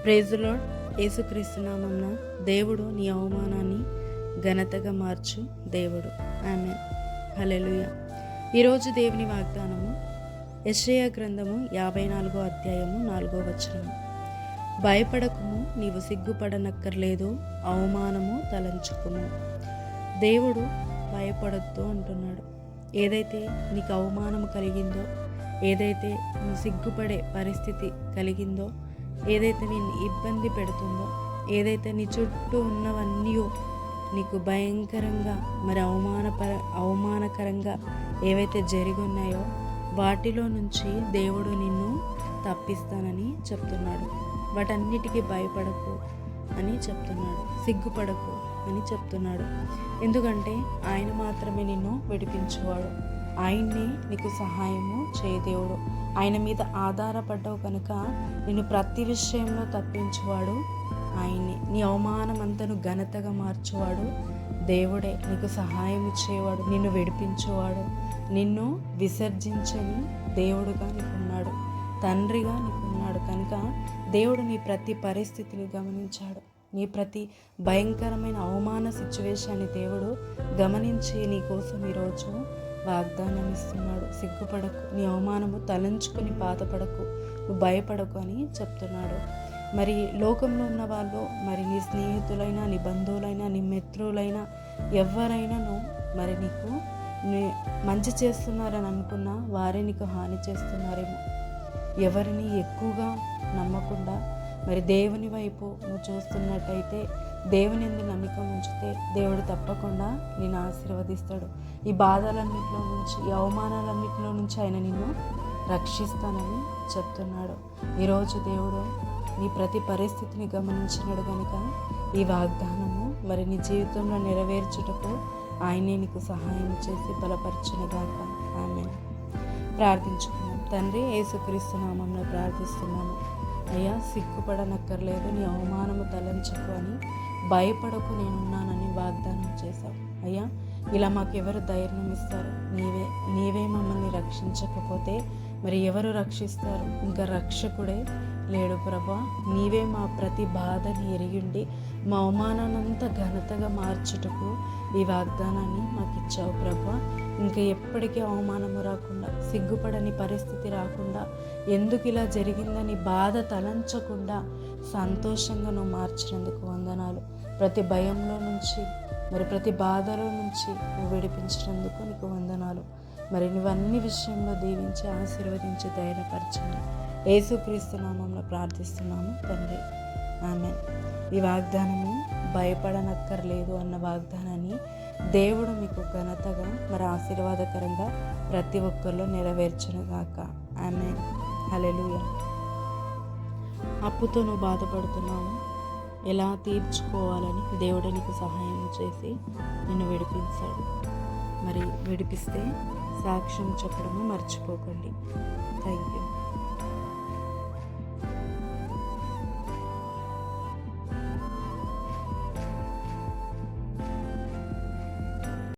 Praise the lord. యేసుక్రీస్తు నామమున దేవుడు నీ అవమానాన్ని ఘనతగా మార్చు దేవుడు. ఆమేన్. హల్లెలూయా. ఈరోజు దేవుని వాగ్దానము యెషయా గ్రంథము 54వ అధ్యాయము 4వ వచనము. భయపడకుము, నీవు సిగ్గుపడనక్కర్లేదు, అవమానము తలంచుకుము. దేవుడు భయపడొద్దు అంటున్నాడు. ఏదైతే నీకు అవమానం కలిగిందో, ఏదైతే నువ్వు సిగ్గుపడే పరిస్థితి కలిగిందో, ఏదైతే నేను ఇబ్బంది పెడుతుందో, ఏదైతే నీ చుట్టూ ఉన్నవన్నీ నీకు భయంకరంగా మరి అవమానకరంగా ఏవైతే జరిగి ఉన్నాయో వాటిలో నుంచి దేవుడు నిన్ను తప్పిస్తానని చెప్తున్నాడు. వాటన్నిటికీ భయపడకు అని చెప్తున్నాడు, సిగ్గుపడకు అని చెప్తున్నాడు. ఎందుకంటే ఆయన మాత్రమే నిన్ను విడిపించేవాడు, ఆయన్నే నీకు సహాయము చేయదేవుడు. ఆయన మీద ఆధారపడ్డావు కనుక నిన్ను ప్రతి విషయంలో తప్పించేవాడు ఆయన్ని. నీ అవమానం అంతను ఘనతగా మార్చేవాడు దేవుడే. నీకు సహాయం ఇచ్చేవాడు, నిన్ను విడిపించేవాడు, నిన్ను విసర్జించని దేవుడుగా నీకున్నాడు, తండ్రిగా నీకున్నాడు. కనుక దేవుడు నీ ప్రతి పరిస్థితిని గమనించాడు. నీ ప్రతి భయంకరమైన అవమాన సిచ్యువేషన్ని దేవుడు గమనించి నీ కోసం ఈరోజు వాగ్దానం ఇస్తున్నాడు. సిగ్గుపడకు, నీ అవమానము తలంచుకొని బాధపడకు, నువ్వు భయపడకు అని చెప్తున్నాడు. మరి లోకంలో ఉన్న వాళ్ళు, మరి నీ స్నేహితులైనా, నీ బంధువులైనా, నీ మిత్రులైనా, ఎవరైనాను మరి నీకు మంచి చేస్తున్నారని అనుకున్నా వారే నీకు హాని చేస్తున్నారేమో. ఎవరిని ఎక్కువగా నమ్మకుండా మరి దేవుని వైపు నువ్వు చూస్తున్నట్టయితే, దేవుని యందు నమ్మకం ఉంచితే దేవుడు తప్పకుండా నిన్ను ఆశీర్వదిస్తాడు. ఈ బాధలన్నింటిలో నుంచి, ఈ అవమానాలన్నింటిలో నుంచి ఆయన నిన్ను రక్షిస్తానని చెప్తున్నాడు. ఈరోజు దేవుడు నీ ప్రతి పరిస్థితిని గమనించినాడు కనుక ఈ వాగ్దానము మరి నీ జీవితంలో నెరవేర్చుటకు ఆయనే నీకు సహాయం చేసి బలపరచునుగాక. ఆమేన్. ప్రార్థించుకున్నాం. తండ్రి, యేసుక్రీస్తు నామమున ప్రార్థిస్తున్నాము. అయ్యా, సిగ్గుపడనక్కర్లేదు, నీ అవమానము తలంచుకు అని, భయపడకు, నేనున్నానని వాగ్దానం చేశావు. అయ్యా, ఇలా మాకెవరు ధైర్యం ఇస్తారు? నీవే మమ్మల్ని రక్షించకపోతే మరి ఎవరు రక్షిస్తారు? ఇంకా రక్షకుడే లేడు ప్రభా. నీవే మా ప్రతి బాధని ఎరిగిండి మా అవమానాన్నంతా ఘనతగా మార్చుటకు ఈ వాగ్దానాన్ని మాకు ఇచ్చావు ప్రభా. ఇంకా ఎప్పటికీ అవమానము రాకుండా, సిగ్గుపడని పరిస్థితి రాకుండా, ఎందుకు ఇలా జరిగిందని బాధ తలంచకుండా సంతోషంగా నువ్వు మార్చినందుకు వందనాలు. ప్రతి భయంలో నుంచి మరి ప్రతి బాధలో నుంచి నువ్వు విడిపించినందుకు నీకు వందనాలు. మరి నువ్వన్ని విషయంలో దీవించి ఆశీర్వదించి ధైర్యపరచండి. యేసుక్రీస్తు నామంలో ప్రార్థిస్తున్నాము తండ్రి. ఆమేన్. ఈ వాగ్దానము భయపడనక్కర్లేదు అన్న వాగ్దానాన్ని దేవుడు మీకు ఘనతగా మరి ఆశీర్వాదకరంగా ప్రతి ఒక్కరిలో నెరవేర్చునుగాక. ఆమేన్. హల్లెలూయా. అప్పుతో నువ్వు బాధపడుతున్నావు, ఎలా తీర్చుకోవాలని దేవుడు నీకు సహాయం చేసి నిన్ను విడిపించాడు. మరి విడిపిస్తే సాక్ష్యం చెప్పడము మర్చిపోకండి. Thank you.